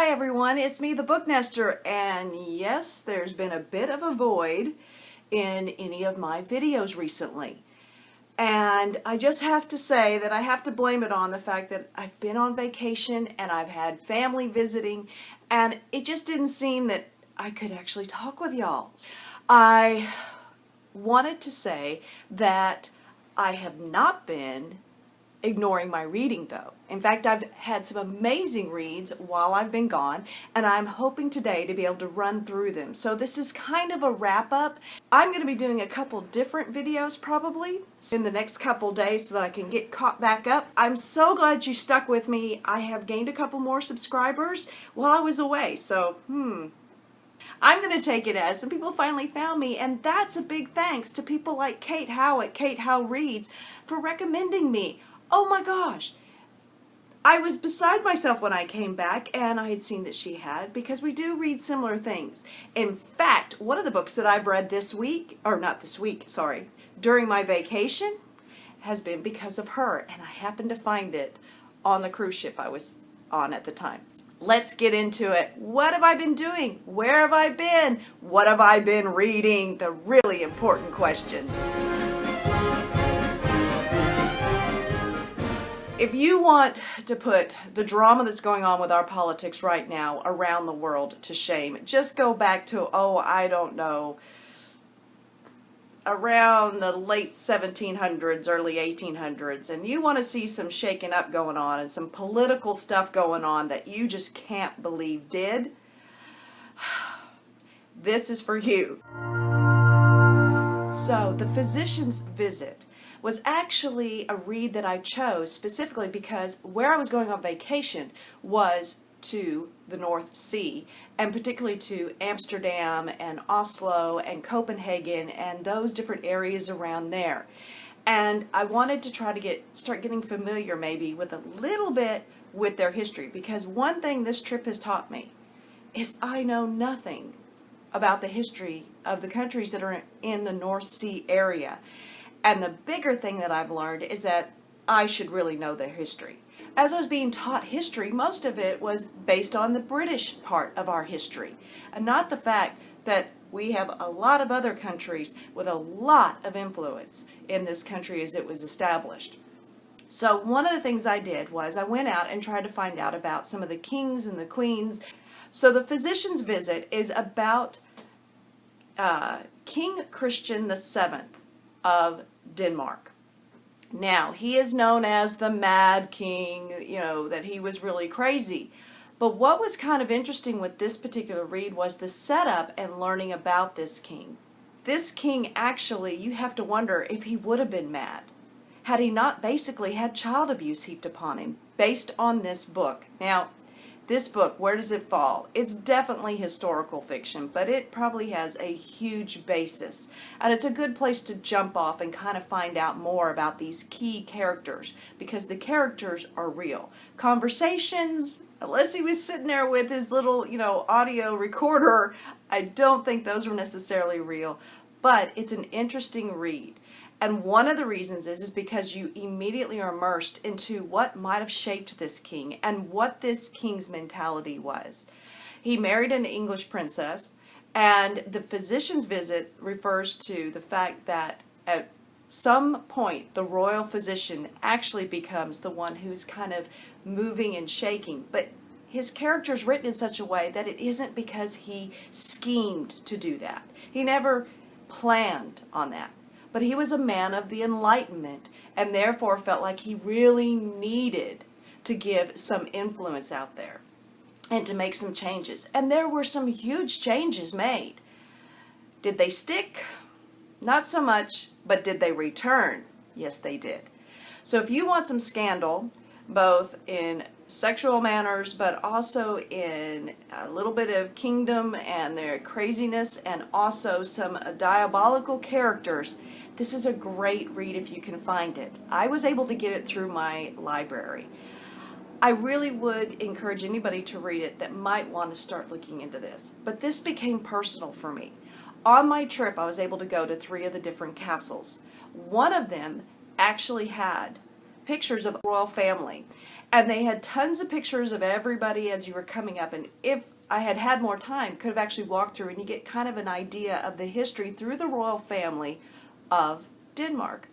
Hi everyone, it's me, the Booknester, and yes, there's been a bit of a void in any of my videos recently. And I just have to say that I have to blame it on the fact that I've been on vacation and I've had family visiting, and it just didn't seem that I could actually talk with y'all. I wanted to say that I have not been ignoring my reading though. In fact, I've had some amazing reads while I've been gone, and I'm hoping today to be able to run through them. So this is kind of a wrap up. I'm going to be doing a couple different videos probably in the next couple days so that I can get caught back up. I'm so glad you stuck with me. I have gained a couple more subscribers while I was away, so I'm going to take it as some people finally found me, and that's a big thanks to people like Kate Howitt, Kate How Reads, for recommending me. Oh my gosh, I was beside myself when I came back, and I had seen that she had, because we do read similar things. In fact, one of the books that I've read this week, or not this week, sorry, during my vacation, has been because of her, and I happened to find it on the cruise ship I was on at the time. Let's get into it. What have I been doing? Where have I been? What have I been reading? The really important question. If you want to put the drama that's going on with our politics right now around the world to shame, just go back to, I don't know, around the late 1700s, early 1800s, and you want to see some shaking up going on and some political stuff going on that you just can't believe did, this is for you. So, The Physician's Visit was actually a read that I chose specifically because where I was going on vacation was to the North Sea, and particularly to Amsterdam and Oslo and Copenhagen and those different areas around there. And I wanted to try to start getting familiar maybe with a little bit with their history, because one thing this trip has taught me is I know nothing about the history of the countries that are in the North Sea area. And the bigger thing that I've learned is that I should really know their history. As I was being taught history, most of it was based on the British part of our history, and not the fact that we have a lot of other countries with a lot of influence in this country as it was established. So one of the things I did was I went out and tried to find out about some of the kings and the queens. So The Physician's Visit is about King Christian VII of Denmark. Now, he is known as the Mad King, that he was really crazy. But what was kind of interesting with this particular read was the setup and learning about this king. This king actually, you have to wonder if he would have been mad had he not basically had child abuse heaped upon him based on this book. Now, this book, where does it fall? It's definitely historical fiction, but it probably has a huge basis. And it's a good place to jump off and kind of find out more about these key characters, because the characters are real. Conversations, unless he was sitting there with his little, audio recorder, I don't think those were necessarily real. But it's an interesting read. And one of the reasons is because you immediately are immersed into what might have shaped this king and what this king's mentality was. He married an English princess, and the physician's visit refers to the fact that at some point the royal physician actually becomes the one who's kind of moving and shaking. But his character is written in such a way that it isn't because he schemed to do that. He never planned on that. But he was a man of the Enlightenment, and therefore felt like he really needed to give some influence out there and to make some changes. And there were some huge changes made. Did they stick? Not so much, but did they return? Yes, they did. So if you want some scandal, both in sexual manners, but also in a little bit of kingdom and their craziness, and also some diabolical characters, this is a great read if you can find it. I was able to get it through my library. I really would encourage anybody to read it that might want to start looking into this. But this became personal for me. On my trip, I was able to go to 3 of the different castles. One of them actually had pictures of the royal family. And they had tons of pictures of everybody as you were coming up. And if I had had more time, could have actually walked through and you get kind of an idea of the history through the royal family of Denmark.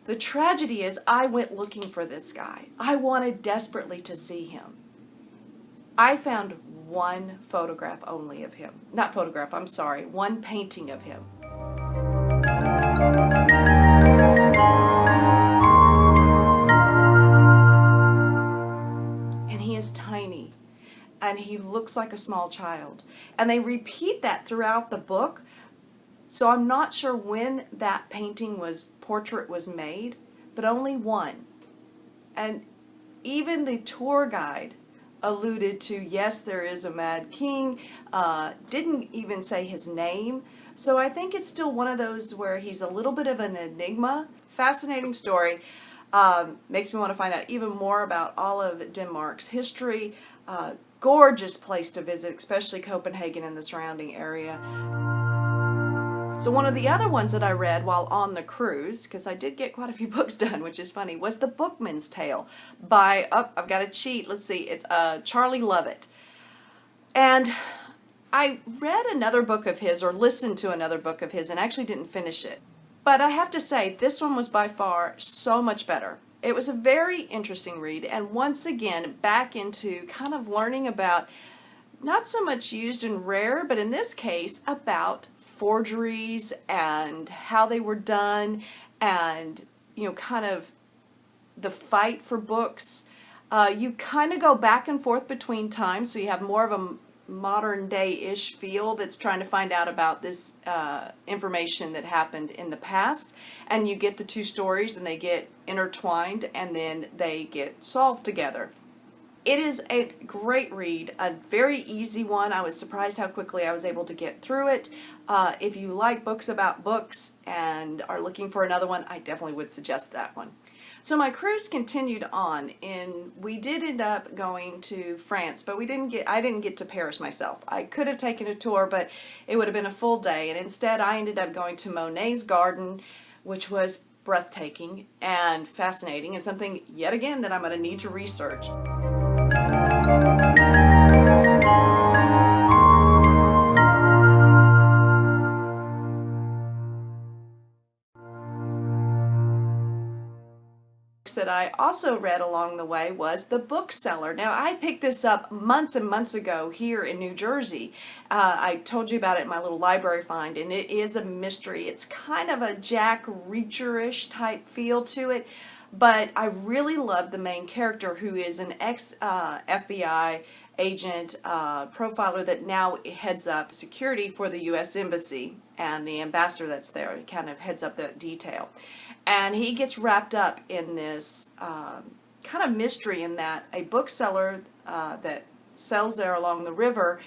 The tragedy is I went looking for this guy. I wanted desperately to see him. I found one photograph only of him. Not photograph, I'm sorry, one painting of him. And he is tiny. And he looks like a small child. And they repeat that throughout the book. So I'm not sure when that portrait was made, but only one. And even the tour guide alluded to, yes, there is a Mad King, didn't even say his name. So I think it's still one of those where he's a little bit of an enigma. Fascinating story. Makes me want to find out even more about all of Denmark's history. Gorgeous place to visit, especially Copenhagen and the surrounding area. So one of the other ones that I read while on the cruise, because I did get quite a few books done, which is funny, was The Bookman's Tale by, I've got to cheat, let's see, it's Charlie Lovett. And I read another book of his, or listened to another book of his, and actually didn't finish it. But I have to say, this one was by far so much better. It was a very interesting read, and once again, back into kind of learning about, not so much used and rare, but in this case, about forgeries and how they were done, and kind of the fight for books. You kind of go back and forth between times, so you have more of a modern day-ish feel that's trying to find out about this information that happened in the past, and you get the two stories and they get intertwined and then they get solved together. It is a great read, a very easy one. I was surprised how quickly I was able to get through it. If you like books about books and are looking for another one, I definitely would suggest that one. So my cruise continued on, and we did end up going to France, but I didn't get to Paris myself. I could have taken a tour, but it would have been a full day, and instead I ended up going to Monet's garden, which was breathtaking and fascinating, and something yet again that I'm going to need to research. That I also read along the way was The Bookseller. Now, I picked this up months and months ago here in New Jersey. I told you about it in my little library find, and it is a mystery. It's kind of a Jack Reacher-ish type feel to it, but I really love the main character, who is an ex-FBI agent, profiler that now heads up security for the U.S. Embassy, and the ambassador that's there. He kind of heads up that detail. And he gets wrapped up in this kind of mystery, in that a bookseller that sells there along the river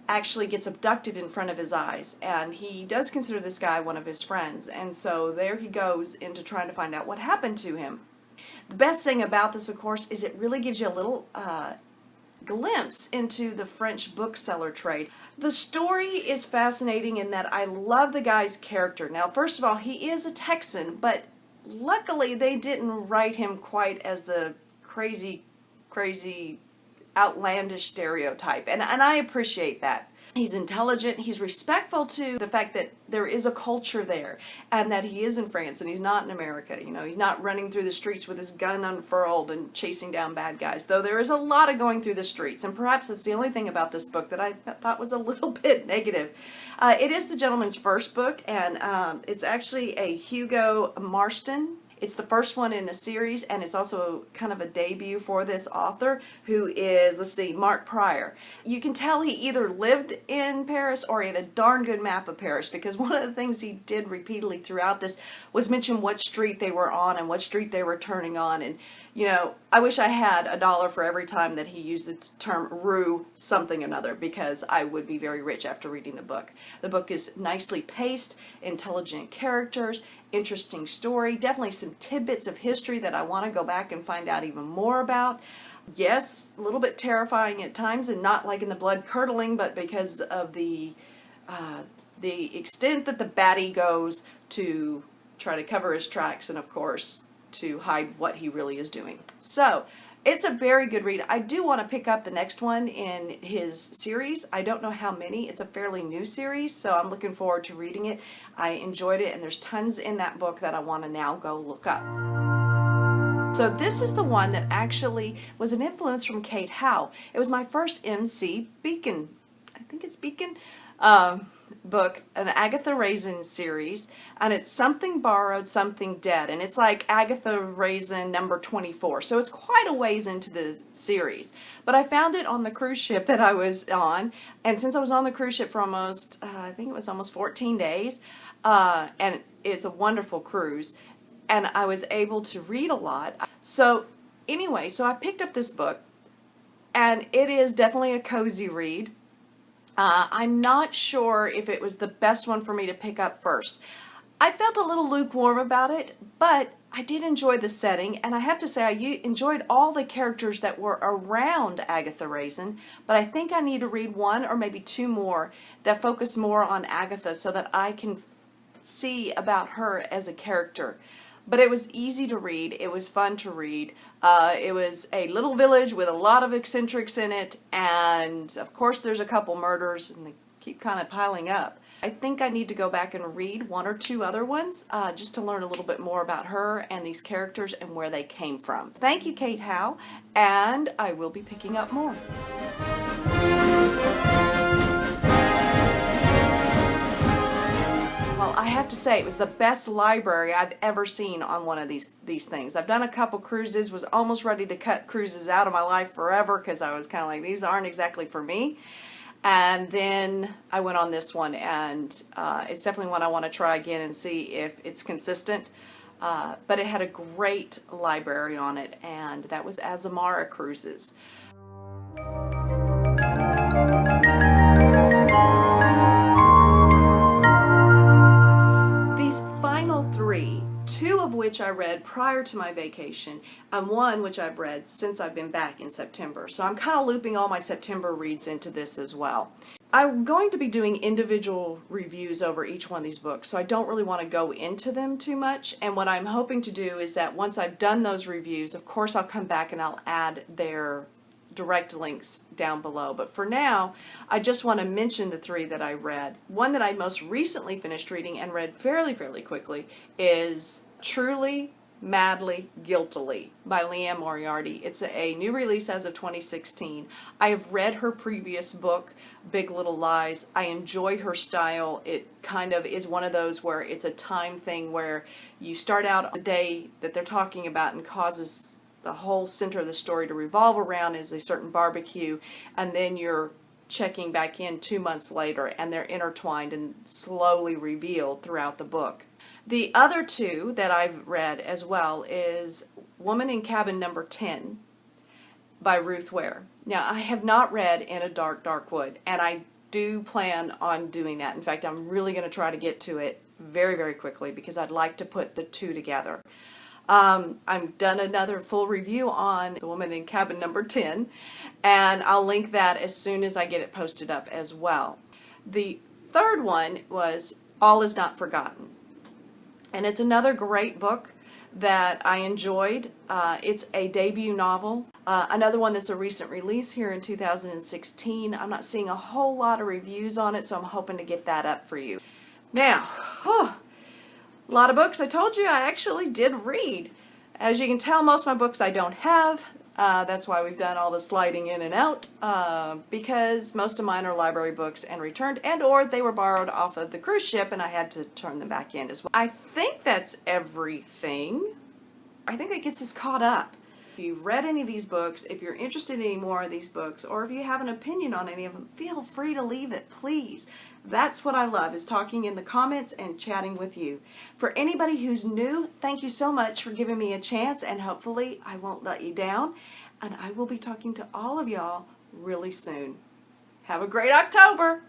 actually gets abducted in front of his eyes. And he does consider this guy one of his friends. And so there he goes into trying to find out what happened to him. The best thing about this, of course, is it really gives you a little glimpse into the French bookseller trade. The story is fascinating in that I love the guy's character. Now, first of all, he is a Texan, but luckily they didn't write him quite as the crazy, outlandish stereotype, and I appreciate that. He's intelligent, he's respectful to the fact that there is a culture there, and that he is in France and he's not in America. He's not running through the streets with his gun unfurled and chasing down bad guys, though there is a lot of going through the streets, and perhaps that's the only thing about this book that I thought was a little bit negative. It is the gentleman's first book, and it's actually a Hugo Marston. It's the first one in a series, and it's also kind of a debut for this author, who is, let's see, Mark Pryor. You can tell he either lived in Paris or he had a darn good map of Paris, because one of the things he did repeatedly throughout this was mention what street they were on and what street they were turning on. And, I wish I had $1 for every time that he used the term rue something another, because I would be very rich after reading the book. The book is nicely paced, intelligent characters, interesting story, definitely some tidbits of history that I want to go back and find out even more about. Yes, a little bit terrifying at times, and not like in the blood curdling, but because of the extent that the baddie goes to try to cover his tracks, and of course to hide what he really is doing. So it's a very good read. I do want to pick up the next one in his series. I don't know how many. It's a fairly new series, so I'm looking forward to reading it. I enjoyed it, and there's tons in that book that I want to now go look up. So this is the one that actually was an influence from Kate Howe. It was my first MC Beacon, I think it's Beacon, book, an Agatha Raisin series, and it's Something Borrowed, Something Dead, and it's like Agatha Raisin number 24, so it's quite a ways into the series. But I found it on the cruise ship that I was on, and since I was on the cruise ship for almost, I think it was almost 14 days, and it's a wonderful cruise, and I was able to read a lot. So anyway, so I picked up this book, and it is definitely a cozy read. I'm not sure if it was the best one for me to pick up first. I felt a little lukewarm about it, but I did enjoy the setting, and I have to say I enjoyed all the characters that were around Agatha Raisin, but I think I need to read one or maybe two more that focus more on Agatha so that I can see about her as a character. But it was easy to read. It was fun to read. It was a little village with a lot of eccentrics in it, and of course there's a couple murders, and they keep kind of piling up. I think I need to go back and read one or two other ones just to learn a little bit more about her and these characters and where they came from. Thank you, Kate Howe, and I will be picking up more. Well, I have to say, it was the best library I've ever seen on one of these things. I've done a couple cruises, was almost ready to cut cruises out of my life forever because I was kind of like, these aren't exactly for me. And then I went on this one, and it's definitely one I want to try again and see if it's consistent. But it had a great library on it, and that was Azamara Cruises. Two of which I read prior to my vacation, and one which I've read since I've been back in September. So I'm kind of looping all my September reads into this as well. I'm going to be doing individual reviews over each one of these books, so I don't really want to go into them too much. And what I'm hoping to do is that once I've done those reviews, of course I'll come back and I'll add their direct links down below. But for now, I just want to mention the three that I read. One that I most recently finished reading and read fairly quickly is Truly, Madly, Guiltily by Liane Moriarty. It's a new release as of 2016. I have read her previous book, Big Little Lies. I enjoy her style. It kind of is one of those where it's a time thing where you start out the day that they're talking about and causes the whole center of the story to revolve around is a certain barbecue, and then you're checking back in 2 months later, and they're intertwined and slowly revealed throughout the book. The other two that I've read as well is Woman in Cabin Number 10 by Ruth Ware. Now, I have not read In a Dark, Dark Wood, and I do plan on doing that. In fact, I'm really going to try to get to it very quickly because I'd like to put the two together. I've done another full review on The Woman in Cabin Number 10, and I'll link that as soon as I get it posted up as well. The third one was All Is Not Forgotten, and it's another great book that I enjoyed. It's a debut novel. Another one that's a recent release here in 2016. I'm not seeing a whole lot of reviews on it, so I'm hoping to get that up for you. Now, a lot of books. I told you I actually did read. As you can tell, most of my books I don't have. That's why we've done all the sliding in and out, because most of mine are library books and returned, and or they were borrowed off of the cruise ship and I had to turn them back in as well. I think that's everything. I think that gets us caught up. If you've read any of these books, if you're interested in any more of these books, or if you have an opinion on any of them, feel free to leave it, please. That's what I love, is talking in the comments and chatting with you. For anybody who's new, thank you so much for giving me a chance, and hopefully I won't let you down. And I will be talking to all of y'all really soon. Have a great October!